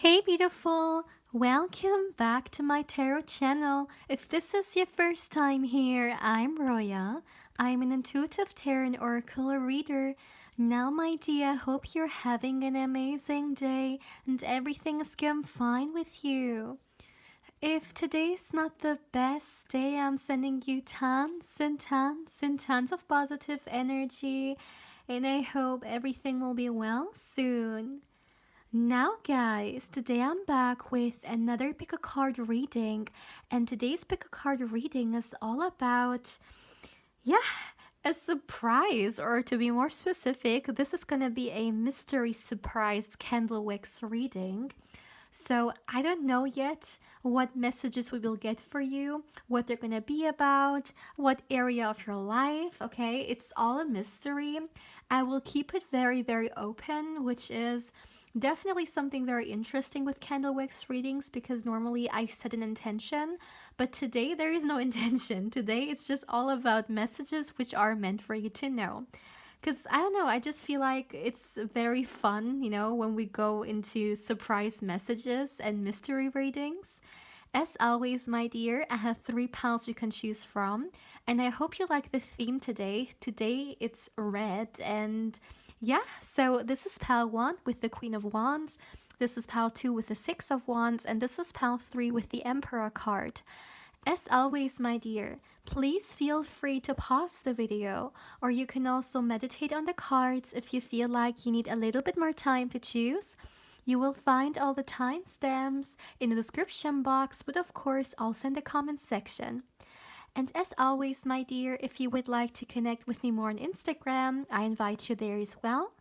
Hey beautiful! Welcome back to my tarot channel. If this is your first time here, I'm Roya. I'm an intuitive tarot and oracle reader. Now my dear, hope you're having an amazing day and everything is going fine with you. If today's not the best day, I'm sending you tons and tons and tons of positive energy, and I hope everything will be well soon. Now, guys, today I'm back with another pick a card reading, and today's pick a card reading is all about, yeah, a surprise, or to be more specific, this is gonna be a mystery surprise candle wicks reading. So I don't know yet what messages we will get for you, what they're gonna be about, what area of your life, okay? It's all a mystery. I will keep it very, very open, which is definitely something very interesting with candle wicks readings because normally I set an intention, but today there is no intention. Today it's just all about messages which are meant for you to know. Because I don't know, I just feel like it's very fun, when we go into surprise messages and mystery readings. As always, my dear, I have three piles you can choose from, and I hope you like the theme today. Today it's red, and yeah, so this is pile 1 with the Queen of Wands, this is pile 2 with the Six of Wands, and this is pile 3 with the Emperor card. As always, my dear, please feel free to pause the video, or you can also meditate on the cards if you feel like you need a little bit more time to choose. You will find all the timestamps in the description box, but of course also in the comment section. And as always, my dear, if you would like to connect with me more on Instagram, I invite you there as well.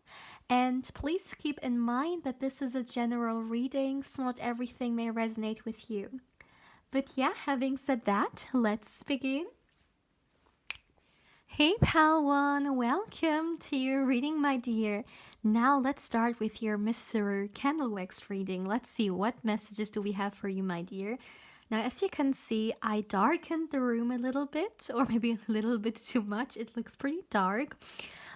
And please keep in mind that this is a general reading, so not everything may resonate with you. But yeah, having said that, let's begin. Hey pal one, welcome to your reading, my dear. Now let's start with your Mr. Candlewick's reading. Let's see, what messages do we have for you, my dear? Now, as you can see, I darkened the room a little bit, or maybe a little bit too much. It looks pretty dark,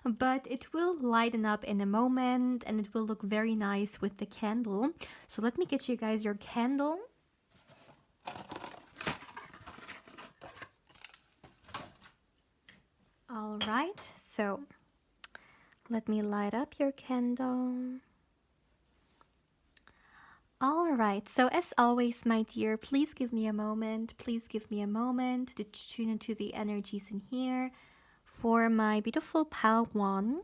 but it will lighten up in a moment and it will look very nice with the candle. So let me get you guys your candle. All right, so let me light up your candle. All right, so as always, my dear, please give me a moment. Please give me a moment to tune into the energies in here. For my beautiful pal one,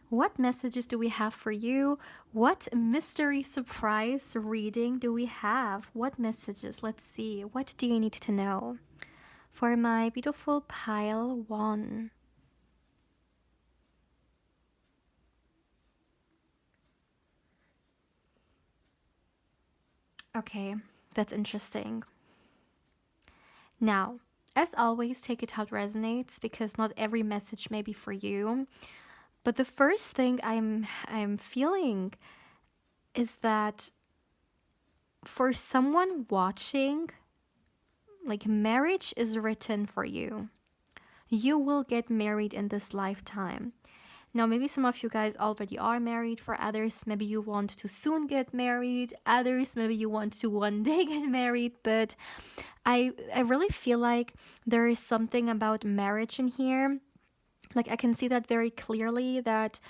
what messages do we have for you? What mystery surprise reading do we have? What messages? Let's see. What do you need to know? For my beautiful pile one. Okay, that's interesting. Now, as always, take it how it resonates because not every message may be for you. But the first thing I'm feeling is that for someone watching, like, marriage is written for you. You will get married in this lifetime. Now, maybe some of you guys already are married. For others, maybe you want to soon get married. Others, maybe you want to one day get married. But I really feel like there is something about marriage in here. Like, I can see that very clearly, that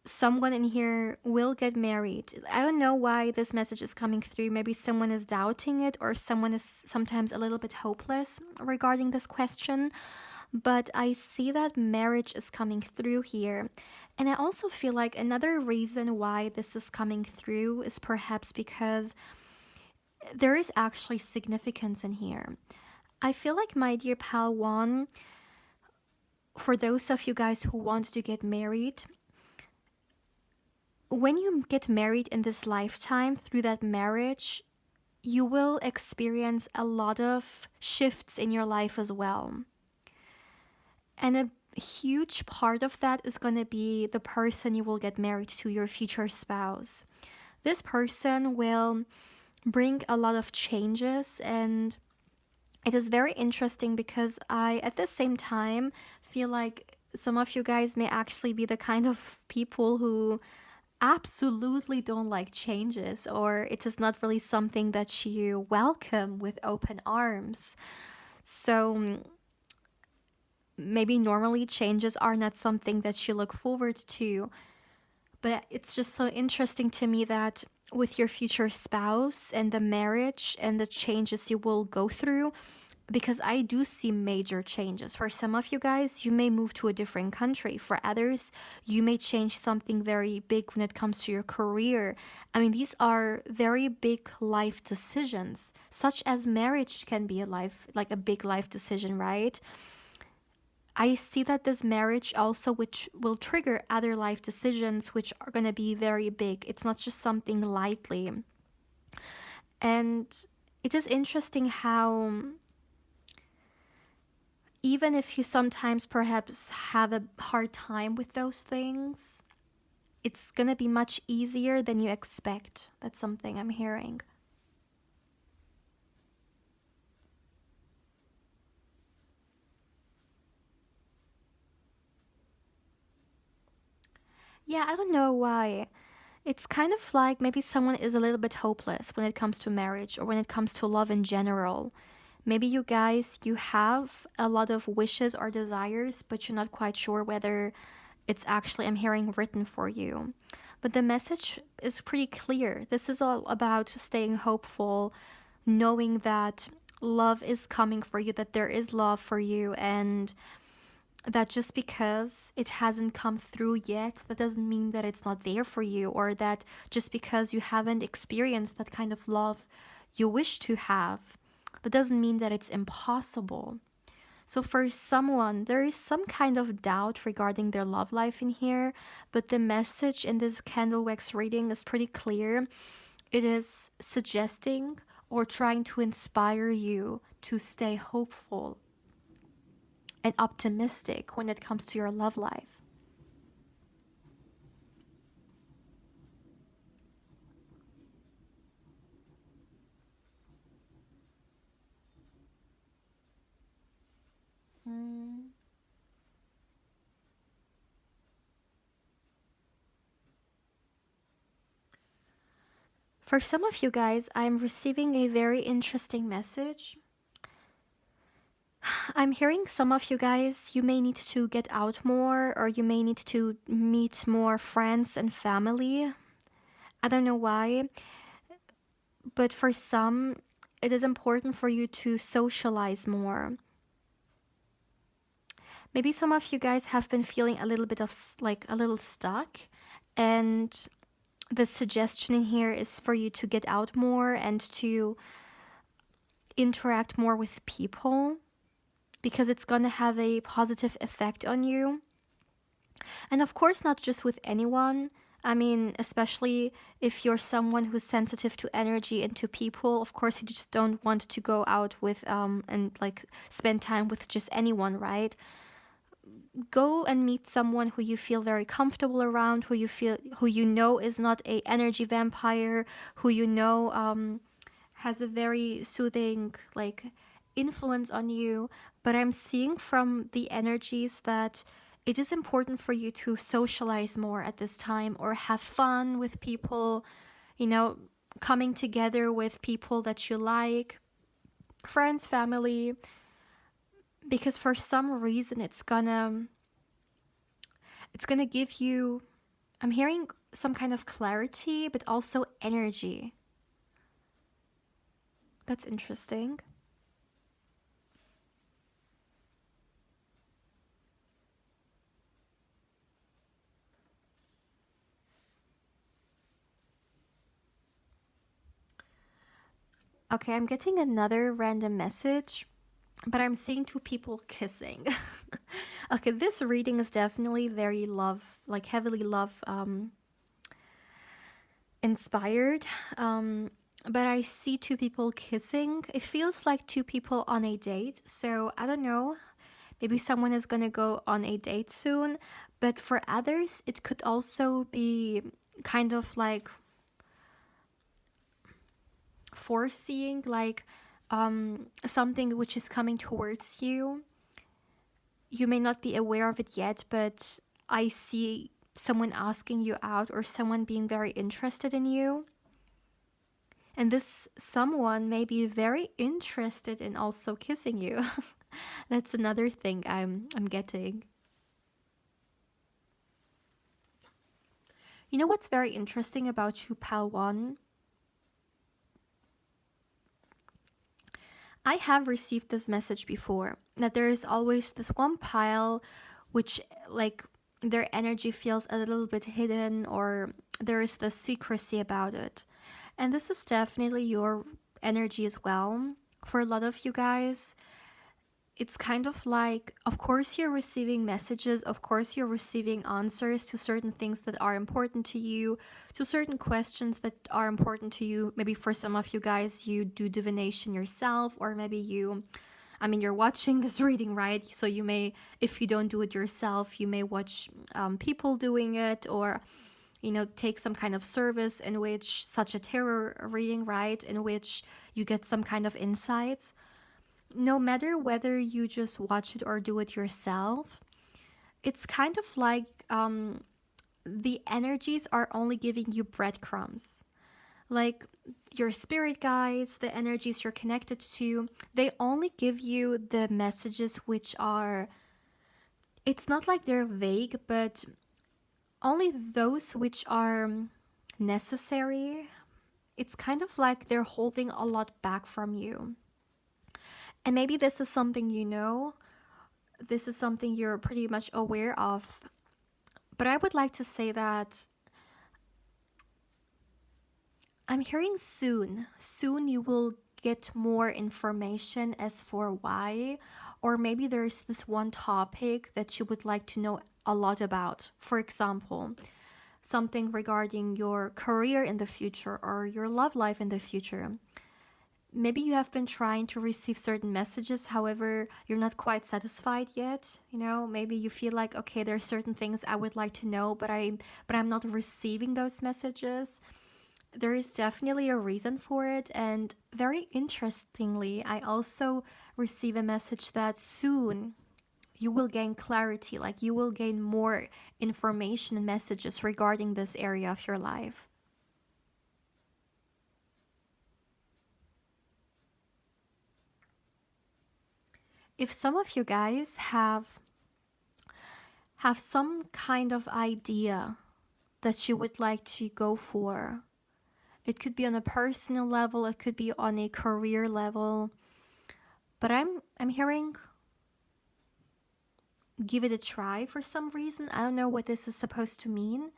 someone in here will get married. I don't know why this message is coming through. Maybe someone is doubting it, or someone is sometimes a little bit hopeless regarding this question. But I see that marriage is coming through here. And I also feel like another reason why this is coming through is perhaps because there is actually significance in here. I feel like, my dear pal one, for those of you guys who want to get married, when you get married in this lifetime, through that marriage, you will experience a lot of shifts in your life as well. And a huge part of that is going to be the person you will get married to, your future spouse. This person will bring a lot of changes, and it is very interesting because I, at the same time, feel like some of you guys may actually be the kind of people who absolutely don't like changes, or it is not really something that you welcome with open arms. So maybe normally changes are not something that you look forward to, but it's just so interesting to me that with your future spouse and the marriage and the changes you will go through, because I do see major changes. For some of you guys, you may move to a different country. For others, you may change something very big when it comes to your career. I mean, these are very big life decisions, such as marriage can be like a big life decision, right? I see that this marriage also, which will trigger other life decisions, which are going to be very big. It's not just something lightly. And it is interesting how even if you sometimes perhaps have a hard time with those things, it's going to be much easier than you expect. That's something I'm hearing. Yeah, I don't know why. It's kind of like maybe someone is a little bit hopeless when it comes to marriage or when it comes to love in general. Maybe you guys, you have a lot of wishes or desires, but you're not quite sure whether it's actually, I'm hearing, written for you. But the message is pretty clear. This is all about staying hopeful, knowing that love is coming for you, that there is love for you, and that just because it hasn't come through yet, that doesn't mean that it's not there for you, or that just because you haven't experienced that kind of love you wish to have, that doesn't mean that it's impossible. So for someone, there is some kind of doubt regarding their love life in here, but the message in this candle wax reading is pretty clear. It is suggesting or trying to inspire you to stay hopeful and optimistic when it comes to your love life. Mm. For some of you guys, I'm receiving a very interesting message. I'm hearing some of you guys, you may need to get out more, or you may need to meet more friends and family. I don't know why, but for some, it is important for you to socialize more. Maybe some of you guys have been feeling a little bit of like a little stuck, and the suggestion in here is for you to get out more and to interact more with people, because it's going to have a positive effect on you. And of course, not just with anyone. I mean, especially if you're someone who's sensitive to energy and to people, of course, you just don't want to go out with and like spend time with just anyone, right? Go and meet someone who you feel very comfortable around, who you know is not a energy vampire, who you know has a very soothing like influence on you. But I'm seeing from the energies that it is important for you to socialize more at this time, or have fun with people, you know, coming together with people that you like, friends, family, because for some reason it's gonna give you, I'm hearing some kind of clarity, but also energy. That's interesting. Okay, I'm getting another random message, but I'm seeing two people kissing. Okay, this reading is definitely very love, like heavily love inspired. But I see two people kissing. It feels like two people on a date. So I don't know. Maybe someone is gonna go on a date soon. But for others, it could also be kind of like foreseeing, like something which is coming towards you. You may not be aware of it yet, but I see someone asking you out or someone being very interested in you. And this someone may be very interested in also kissing you. That's another thing I'm getting. You know what's very interesting about you, Pal 1? I have received this message before, that there is always this one pile which, like, their energy feels a little bit hidden, or there is the secrecy about it. And this is definitely your energy as well. For a lot of you guys, it's kind of like, of course, you're receiving messages, of course, you're receiving answers to certain things that are important to you, to certain questions that are important to you. Maybe for some of you guys, you do divination yourself, or maybe you're watching this reading, right? So you may, if you don't do it yourself, you may watch people doing it, or take some kind of service in which, such a tarot reading, right, in which you get some kind of insights. No matter whether you just watch it or do it yourself, it's kind of like the energies are only giving you breadcrumbs. Like your spirit guides, the energies you're connected to, they only give you the messages which are, it's not like they're vague, but only those which are necessary. It's kind of like they're holding a lot back from you. And maybe this is something this is something you're pretty much aware of. But I would like to say that I'm hearing soon. Soon you will get more information as for why. Or maybe there's this one topic that you would like to know a lot about. For example, something regarding your career in the future or your love life in the future. Maybe you have been trying to receive certain messages, however, you're not quite satisfied yet. Maybe you feel like, okay, there are certain things I would like to know, but I'm not receiving those messages. There is definitely a reason for it, and very interestingly, I also receive a message that soon you will gain clarity, like you will gain more information and messages regarding this area of your life. If some of you guys have some kind of idea that you would like to go for, it could be on a personal level, it could be on a career level, but I'm hearing give it a try for some reason. I don't know what this is supposed to mean.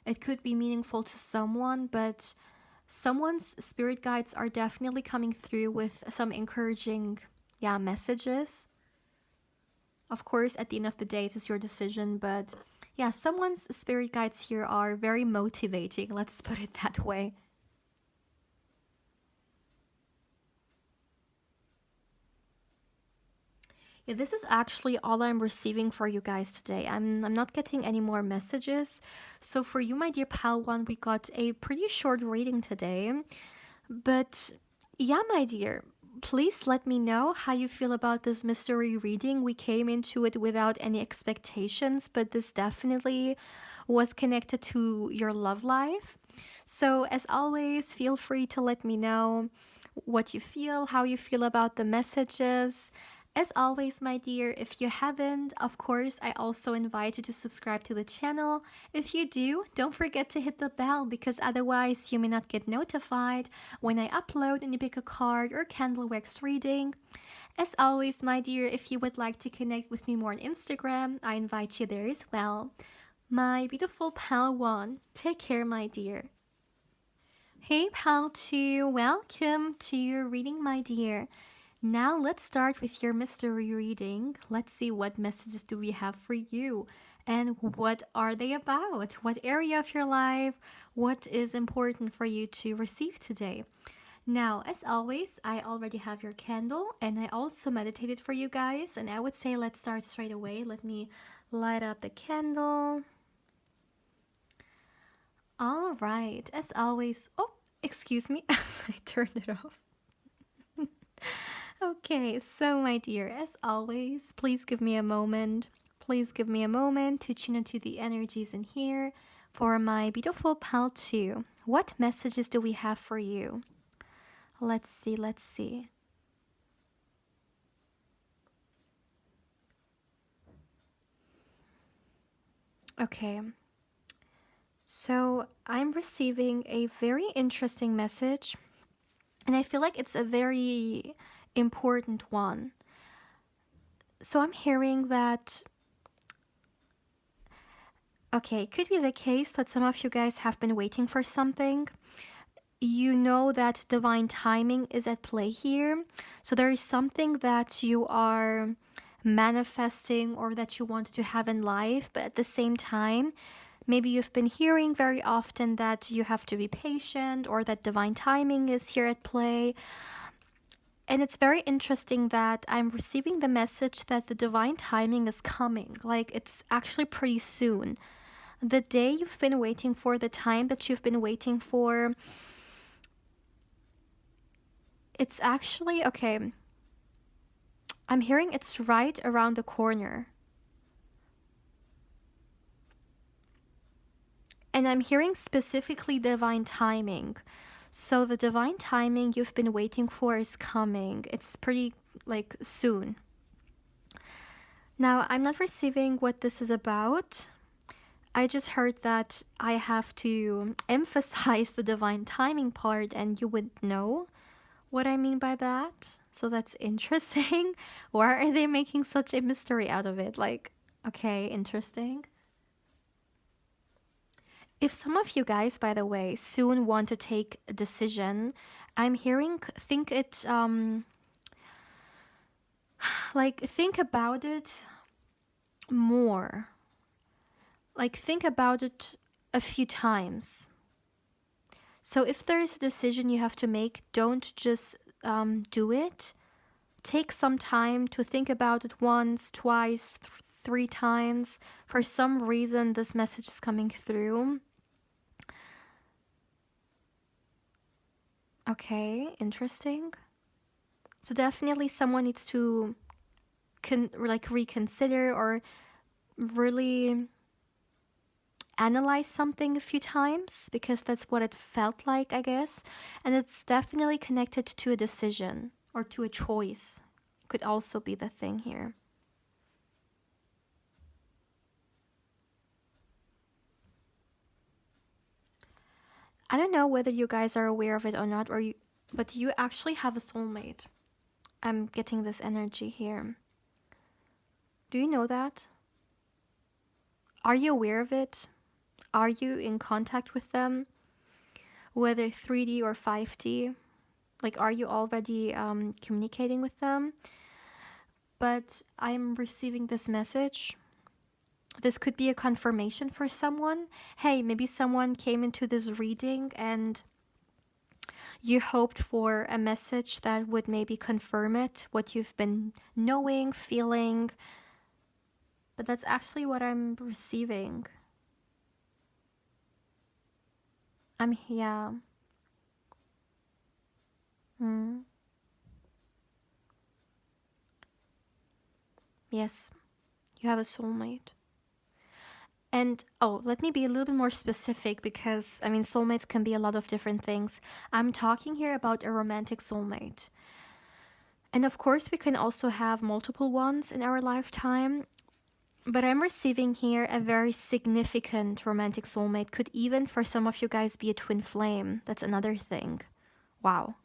It could be meaningful to someone, but someone's spirit guides are definitely coming through with some encouraging messages. Of course, at the end of the day, it is your decision, but someone's spirit guides here are very motivating, let's put it that way. Yeah, this is actually all I'm receiving for you guys today. I'm not getting any more messages. So for you, my dear pal one, we got a pretty short reading today. But yeah, my dear, please let me know how you feel about this mystery reading. We came into it without any expectations, but this definitely was connected to your love life. So as always, feel free to let me know what you feel, how you feel about the messages. As always, my dear, if you haven't, of course, I also invite you to subscribe to the channel. If you do, don't forget to hit the bell, because otherwise you may not get notified when I upload and you pick a card or candle wax reading. As always, my dear, if you would like to connect with me more on Instagram, I invite you there as well. My beautiful pal one, take care, my dear. Hey pal 2, welcome to your reading, my dear. Now let's start with your mystery reading. Let's see what messages do we have for you and what are they about? What area of your life? What is important for you to receive today? Now, as always, I already have your candle and I also meditated for you guys, and I would say let's start straight away. Let me light up the candle. All right, as always, oh, excuse me, I turned it off. Okay, so my dear, as always, please give me a moment. Please give me a moment to tune into the energies in here for my beautiful pal 2. What messages do we have for you? Let's see, let's see. Okay. So I'm receiving a very interesting message, and I feel like it's a very important one. So I'm hearing that, okay, it could be the case that some of you guys have been waiting for something. You know that divine timing is at play here. So there is something that you are manifesting or that you want to have in life, but at the same time, maybe you've been hearing very often that you have to be patient or that divine timing is here at play. And it's very interesting that I'm receiving the message that the divine timing is coming. Like, it's actually pretty soon. The day you've been waiting for, the time that you've been waiting for, it's actually, okay, I'm hearing it's right around the corner. And I'm hearing specifically divine timing. So the divine timing you've been waiting for is coming. It's pretty, like, soon. Now, I'm not receiving what this is about. I just heard that I have to emphasize the divine timing part, and you would know what I mean by that. So that's interesting. Why are they making such a mystery out of it? Like, okay, interesting. If some of you guys, by the way, soon want to take a decision, I'm hearing, think about it more. Like, think about it a few times. So if there is a decision you have to make, don't just do it. Take some time to think about it once, twice, 3 times. For some reason, this message is coming through. Okay, interesting. So definitely someone needs to reconsider or really analyze something a few times, because that's what it felt like, I guess. And it's definitely connected to a decision or to a choice. Could also be the thing here. I don't know whether you guys are aware of it or not, but you actually have a soulmate. I'm getting this energy here. Do you know that? Are you aware of it? Are you in contact with them? Whether 3D or 5D? Like, are you already communicating with them? But I'm receiving this message. This could be a confirmation for someone. Hey, maybe someone came into this reading and you hoped for a message that would maybe confirm it, what you've been knowing, feeling. But that's actually what I'm receiving. Yeah. Yes, you have a soulmate. And, let me be a little bit more specific, because, I mean, soulmates can be a lot of different things. I'm talking here about a romantic soulmate. And of course, we can also have multiple ones in our lifetime. But I'm receiving here a very significant romantic soulmate. Could even, for some of you guys, be a twin flame. That's another thing. Wow.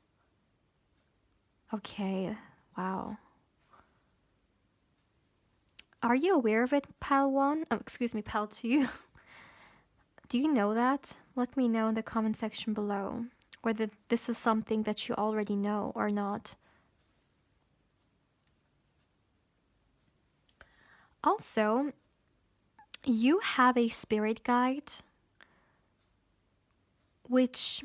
Okay, wow. Are you aware of it, Pal 1? Oh, excuse me, Pal 2. Do you know that? Let me know in the comment section below whether this is something that you already know or not. Also, you have a spirit guide, which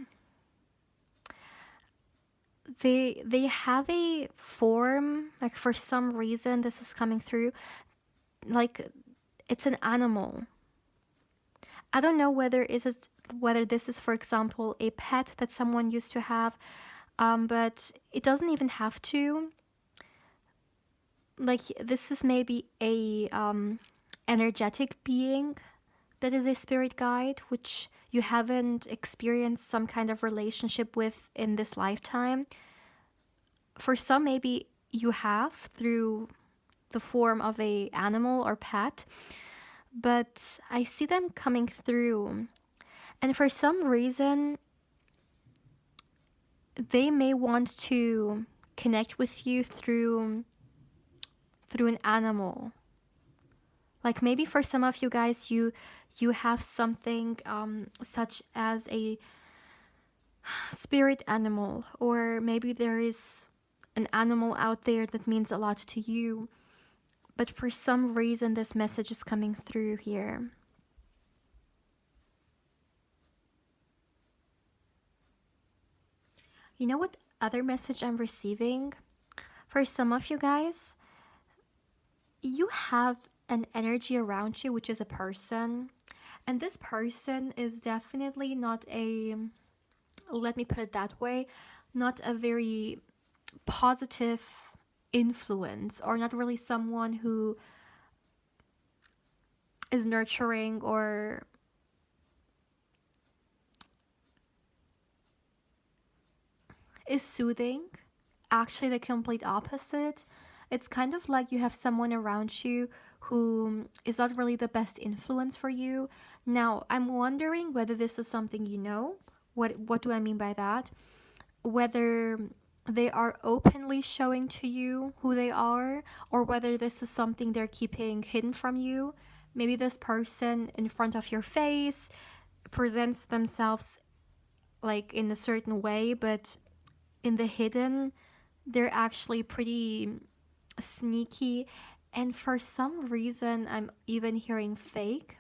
they have a form, like, for some reason this is coming through, like, it's an animal. I don't know whether this is, for example, a pet that someone used to have, but it doesn't even have to. Like, this is maybe a energetic being that is a spirit guide, which you haven't experienced some kind of relationship with in this lifetime. For some, maybe you have through the form of a animal or pet, but I see them coming through. And for some reason, they may want to connect with you through an animal. Like maybe for some of you guys, you have something such as a spirit animal, or maybe there is an animal out there that means a lot to you. But for some reason, this message is coming through here. You know what other message I'm receiving? For some of you guys, you have an energy around you, which is a person. And this person is definitely not a, let me put it that way, not a very positive influence, or not really someone who is nurturing or is soothing. Actually, the complete opposite. It's kind of like you have someone around you who is not really the best influence for you. Now, I'm wondering whether this is something you know. What do I mean by that? Whether they are openly showing to you who they are, or whether this is something they're keeping hidden from you. Maybe this person in front of your face presents themselves like in a certain way, but in the hidden, they're actually pretty sneaky. And for some reason, I'm even hearing fake.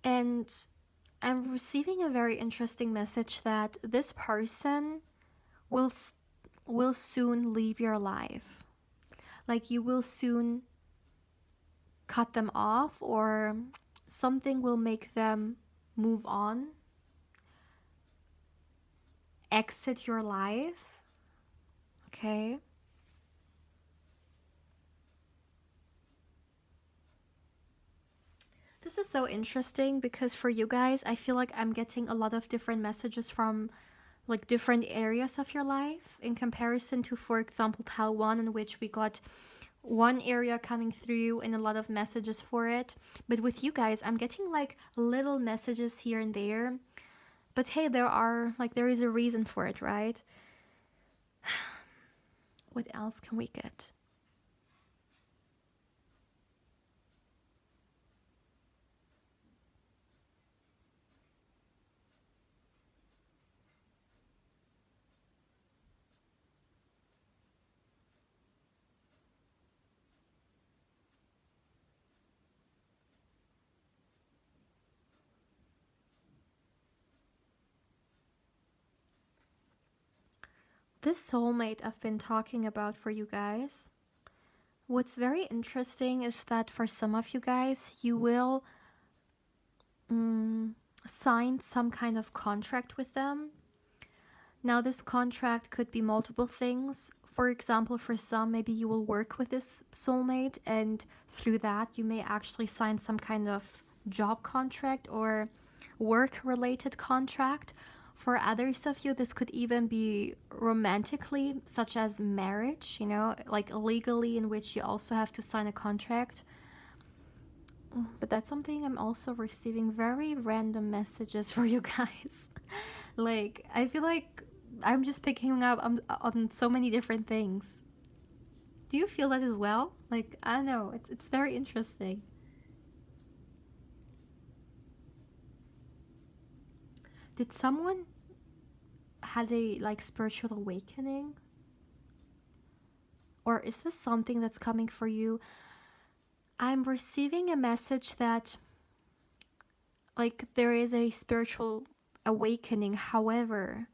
And I'm receiving a very interesting message that this person will soon leave your life. Like you will soon cut them off, or something will make them move on, exit your life. Okay? This is so interesting because for you guys, I feel like I'm getting a lot of different messages from like different areas of your life in comparison to, for example, pile 1, in which we got one area coming through and a lot of messages for it. But with you guys, I'm getting like little messages here and there. But hey, there is a reason for it, right? What else can we get? This soulmate I've been talking about for you guys, what's very interesting is that for some of you guys, you will sign some kind of contract with them. Now, this contract could be multiple things. For example, for some, maybe you will work with this soulmate, and through that, you may actually sign some kind of job contract or work related contract. For others of you, this could even be romantically, such as marriage, like legally, in which you also have to sign a contract. But that's something I'm also receiving very random messages for you guys. Like, I feel like I'm just picking up on so many different things. Do you feel that as well? Like, I don't know, it's very interesting. Did someone had a like spiritual awakening? Or is this something that's coming for you? I'm receiving a message that like there is a spiritual awakening. However,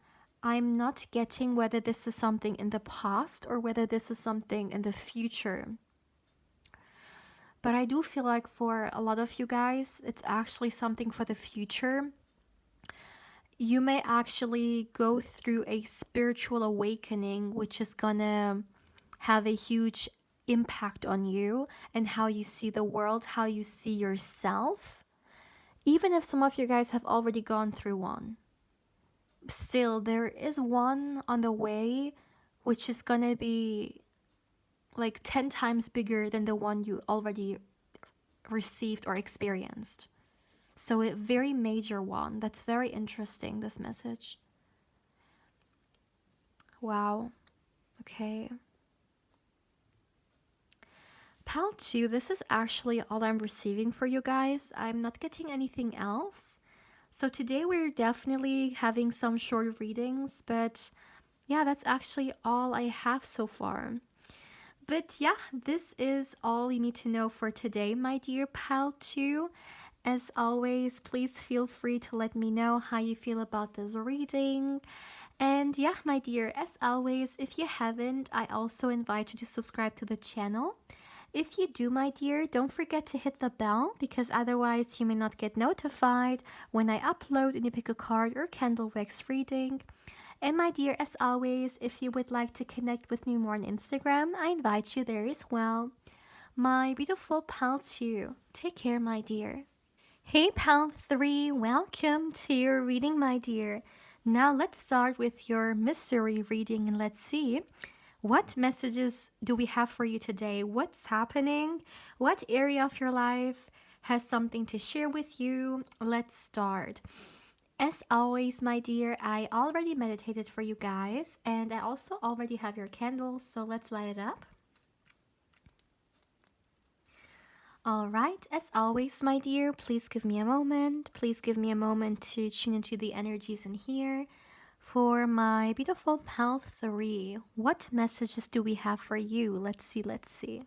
I'm not getting whether this is something in the past or whether this is something in the future. But I do feel like for a lot of you guys, it's actually something for the future. You may actually go through a spiritual awakening, which is gonna have a huge impact on you and how you see the world, how you see yourself. Even if some of you guys have already gone through one, still there is one on the way which is gonna be like 10 times bigger than the one you already received or experienced. So a very major one. That's very interesting, this message. Wow. Okay. Pile 2, this is actually all I'm receiving for you guys. I'm not getting anything else. So today we're definitely having some short readings, but yeah, that's actually all I have so far. But yeah, this is all you need to know for today, my dear Pile 2. As always, please feel free to let me know how you feel about this reading. And yeah, my dear, as always, if you haven't, I also invite you to subscribe to the channel. If you do, my dear, don't forget to hit the bell, because otherwise you may not get notified when I upload and you pick a card or candle wax reading. And my dear, as always, if you would like to connect with me more on Instagram, I invite you there as well. My beautiful Pal 2, take care, my dear. Hey Pal 3, welcome to your reading, my dear. Now let's start with your mystery reading and let's see what messages do we have for you today. What's happening? What area of your life has something to share with you? Let's start. As always, my dear, I already meditated for you guys, and I also already have your candles, so let's light it up. All right, as always, my dear, please give me a moment. Please give me a moment to tune into the energies in here. For my beautiful Pal 3, what messages do we have for you? Let's see, let's see.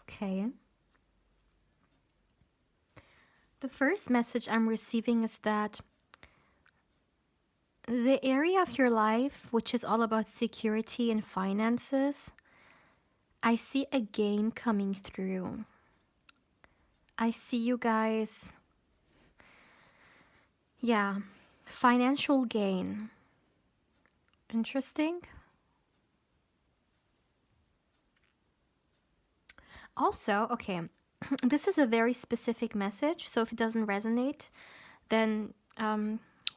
Okay. The first message I'm receiving is that the area of your life, which is all about security and finances, I see a gain coming through. I see you guys, yeah, financial gain. Interesting. Also, okay, this is a very specific message, so if it doesn't resonate, then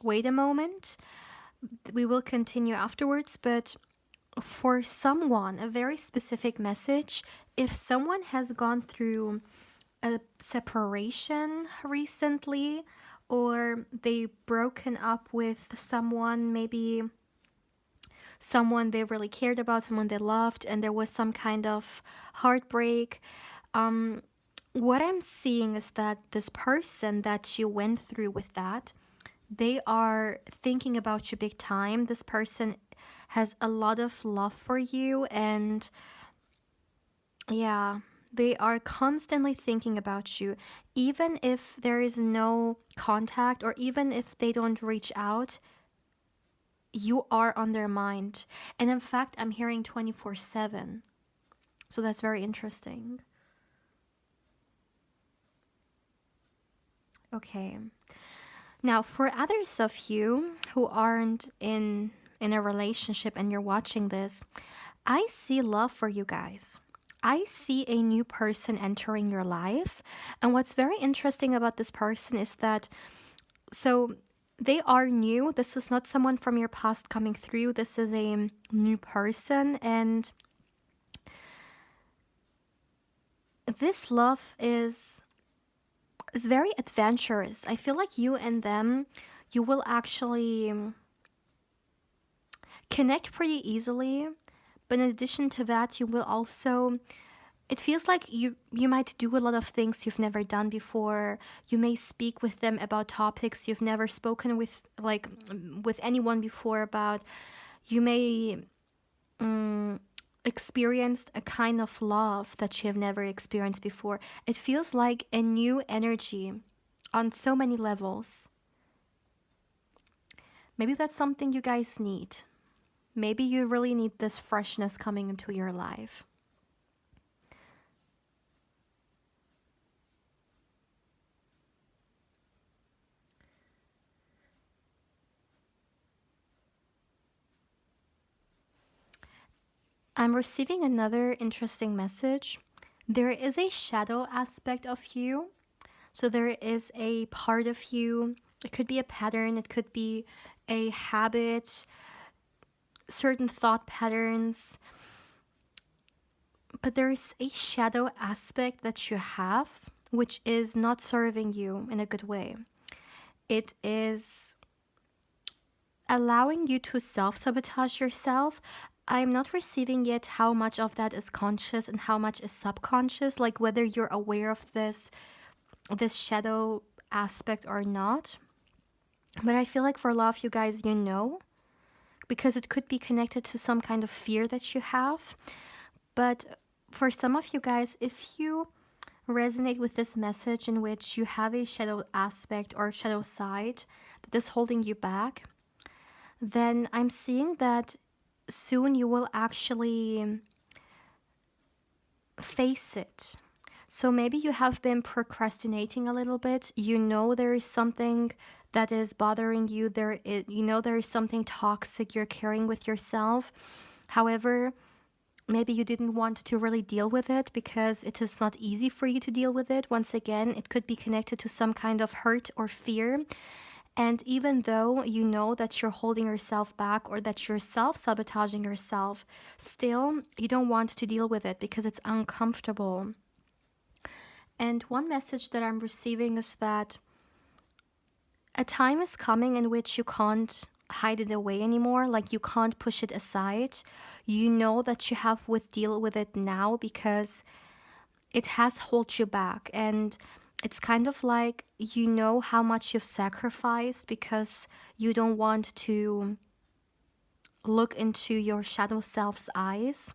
wait a moment. We will continue afterwards, but for someone, a very specific message, if someone has gone through a separation recently, or they broken up with someone, maybe someone they really cared about, someone they loved, and there was some kind of heartbreak. What I'm seeing is that this person that you went through with that, they are thinking about you big time. This person has a lot of love for you, and yeah, they are constantly thinking about you. Even if there is no contact, or even if they don't reach out, you are on their mind. And in fact, I'm hearing 24/7. So that's very interesting. Okay. Now, for others of you who aren't in a relationship and you're watching this, I see love for you guys. I see a new person entering your life. And what's very interesting about this person is that, so they are new. This is not someone from your past coming through. This is a new person. And this love is very adventurous. I feel like you and them, you will actually connect pretty easily. But in addition to that, you will also, it feels like you might do a lot of things you've never done before. You may speak with them about topics you've never spoken with, like with anyone before about. You may experienced a kind of love that you have never experienced before. It feels like a new energy on so many levels. Maybe that's something you guys need. Maybe you really need this freshness coming into your life. I'm receiving another interesting message. There is a shadow aspect of you. So there is a part of you. It could be a pattern, it could be a habit, certain thought patterns. But there is a shadow aspect that you have, which is not serving you in a good way. It is allowing you to self-sabotage yourself. I'm not receiving yet how much of that is conscious and how much is subconscious, like whether you're aware of this shadow aspect or not. But I feel like for a lot of you guys, you know, because it could be connected to some kind of fear that you have. But for some of you guys, if you resonate with this message in which you have a shadow aspect or shadow side that is holding you back, then I'm seeing that soon you will actually face it. So maybe you have been procrastinating a little bit. You know there is something that is bothering you. There is something toxic you're carrying with yourself. However, maybe you didn't want to really deal with it because it is not easy for you to deal with it. Once again, it could be connected to some kind of hurt or fear. And even though you know that you're holding yourself back or that you're self-sabotaging yourself, still you don't want to deal with it because it's uncomfortable. And one message that I'm receiving is that a time is coming in which you can't hide it away anymore, like you can't push it aside. You know that you have to deal with it now because it has held you back. And it's kind of like you know how much you've sacrificed because you don't want to look into your shadow self's eyes.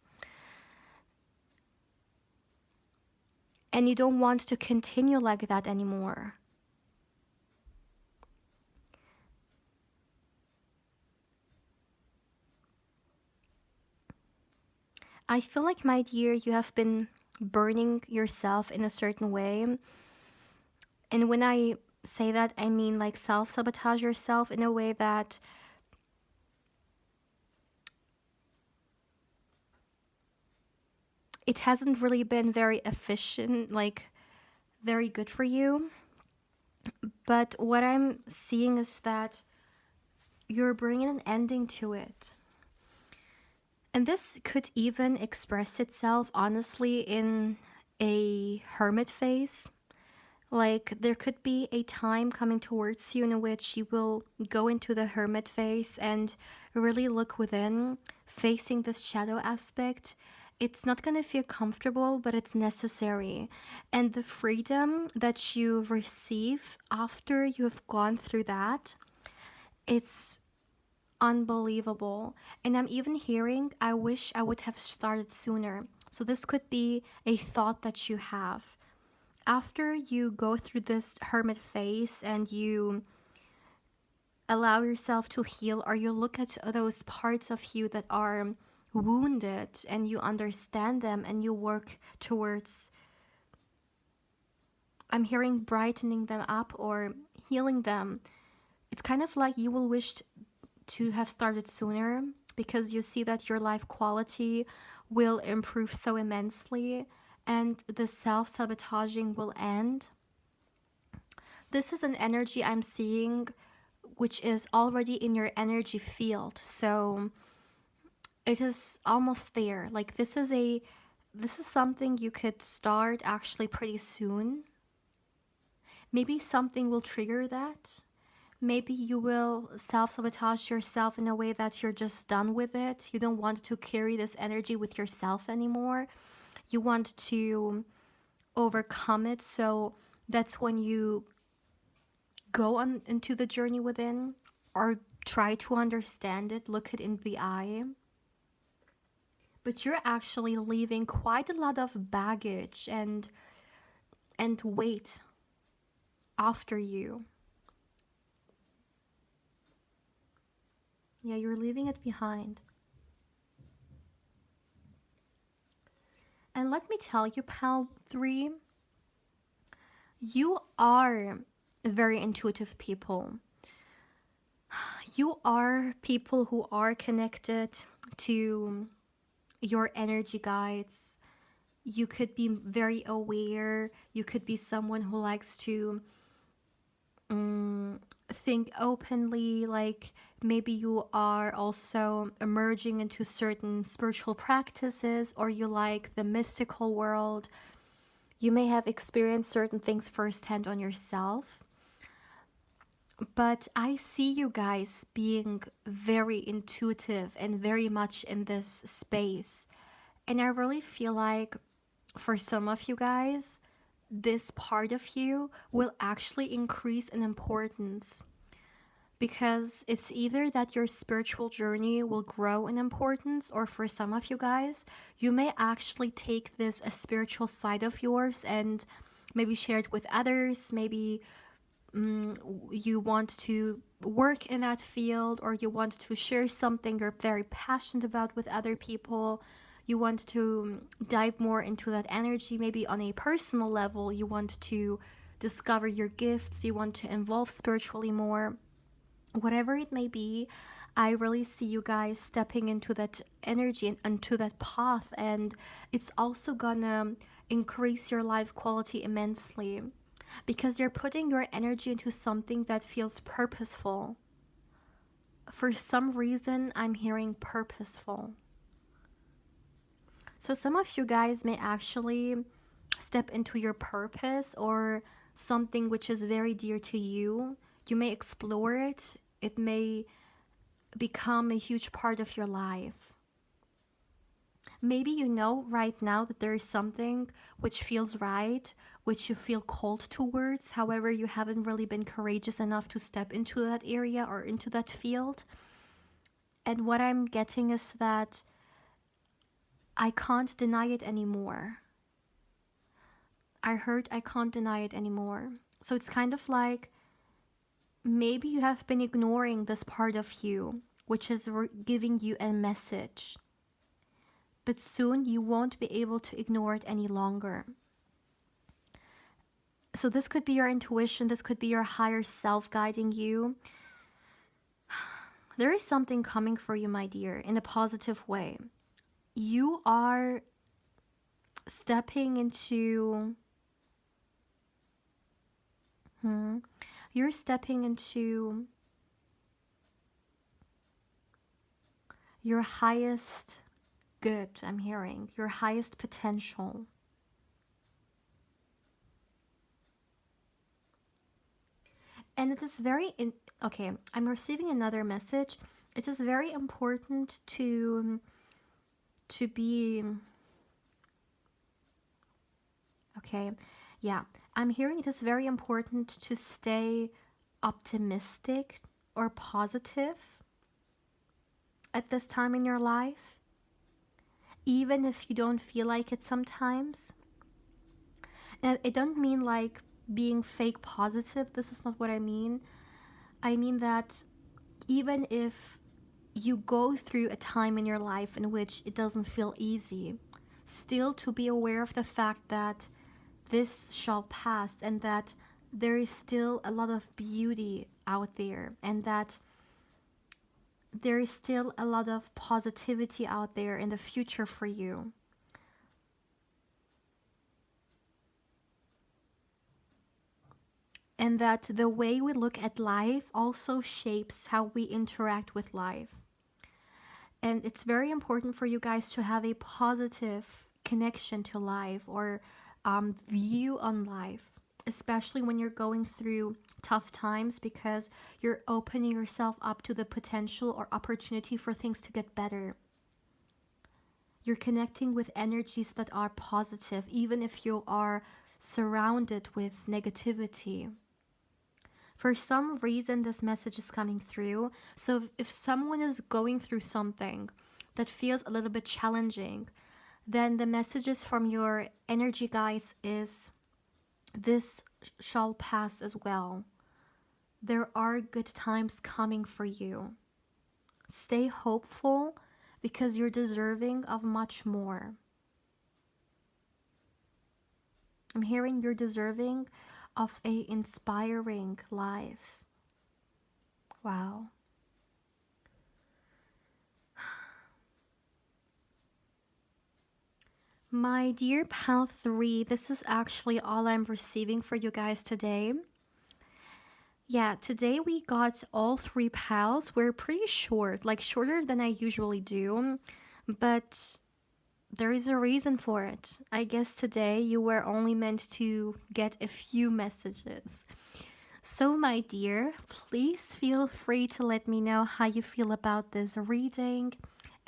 And you don't want to continue like that anymore. I feel like, my dear, you have been burning yourself in a certain way. And when I say that, I mean like self-sabotage yourself in a way that it hasn't really been very efficient, like very good for you. But what I'm seeing is that you're bringing an ending to it. And this could even express itself, honestly, in a hermit phase. Like, there could be a time coming towards you in which you will go into the hermit phase and really look within, facing this shadow aspect. It's not going to feel comfortable, but it's necessary. And the freedom that you receive after you have gone through that, it's unbelievable. And I'm even hearing, I wish I would have started sooner. So this could be a thought that you have. After you go through this hermit phase and you allow yourself to heal, or you look at those parts of you that are wounded and you understand them and you work towards, I'm hearing, brightening them up or healing them. It's kind of like you will wish to have started sooner because you see that your life quality will improve so immensely and the self-sabotaging will end. This is an energy I'm seeing which is already in your energy field. So it is almost there. Like this is something you could start actually pretty soon. Maybe something will trigger that. Maybe you will self-sabotage yourself in a way that you're just done with it. You don't want to carry this energy with yourself anymore. You want to overcome it. So that's when you go on into the journey within or try to understand it, look it in the eye. But you're actually leaving quite a lot of baggage and weight after you. Yeah, you're leaving it behind. And let me tell you, pal 3, you are very intuitive people. You are people who are connected to your energy guides. You could be very aware. You could be someone who likes to think openly, like maybe you are also emerging into certain spiritual practices, or you like the mystical world. You may have experienced certain things firsthand on yourself. But I see you guys being very intuitive and very much in this space. And I really feel like for some of you guys, this part of you will actually increase in importance, because it's either that your spiritual journey will grow in importance, or for some of you guys, you may actually take this a spiritual side of yours and maybe share it with others. Maybe you want to work in that field, or you want to share something you're very passionate about with other people. You want to dive more into that energy. Maybe on a personal level, you want to discover your gifts, you want to involve spiritually more. Whatever it may be, I really see you guys stepping into that energy and into that path, and it's also gonna increase your life quality immensely, because you're putting your energy into something that feels purposeful. For some reason, I'm hearing purposeful. So some of you guys may actually step into your purpose, or something which is very dear to you. You may explore it. It may become a huge part of your life. Maybe you know right now that there is something which feels right, which you feel called towards. However, you haven't really been courageous enough to step into that area or into that field. And what I'm getting is that I can't deny it anymore. I heard I can't deny it anymore. So it's kind of like maybe you have been ignoring this part of you, which is giving you a message. But soon you won't be able to ignore it any longer. So this could be your intuition, this could be your higher self guiding you. There is something coming for you, my dear, in a positive way. You are stepping into you're stepping into your highest good. I'm hearing your highest potential. And it is very okay, I'm receiving another message. It is very important to be okay. Yeah, I'm hearing it is very important to stay optimistic or positive at this time in your life, even if you don't feel like it sometimes. And I don't mean like being fake positive. This is not what I mean. I mean that even if you go through a time in your life in which it doesn't feel easy, still to be aware of the fact that this shall pass, and that there is still a lot of beauty out there, and that there is still a lot of positivity out there in the future for you. And that the way we look at life also shapes how we interact with life. And it's very important for you guys to have a positive connection to life, or view on life, especially when you're going through tough times, because you're opening yourself up to the potential or opportunity for things to get better. You're connecting with energies that are positive, even if you are surrounded with negativity. For some reason, this message is coming through. So if someone is going through something that feels a little bit challenging, then the messages from your energy guides is this shall pass as well. There are good times coming for you. Stay hopeful, because you're deserving of much more. I'm hearing you're deserving of a inspiring life. Wow. My dear pal 3, this is actually all I'm receiving for you guys today. Yeah, today we got all 3 pals. We're pretty short, like shorter than I usually do, but there is a reason for it. I guess today you were only meant to get a few messages. So, my dear, please feel free to let me know how you feel about this reading.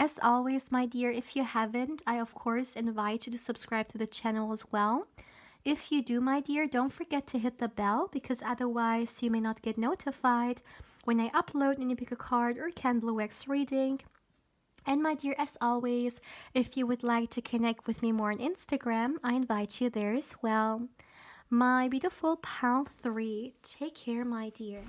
As always, my dear, if you haven't, I of course invite you to subscribe to the channel as well. If you do, my dear, don't forget to hit the bell because otherwise you may not get notified when I upload and you pick a card or candle wax reading. And my dear, as always, if you would like to connect with me more on Instagram, I invite you there as well. My beautiful pal 3, take care, my dear.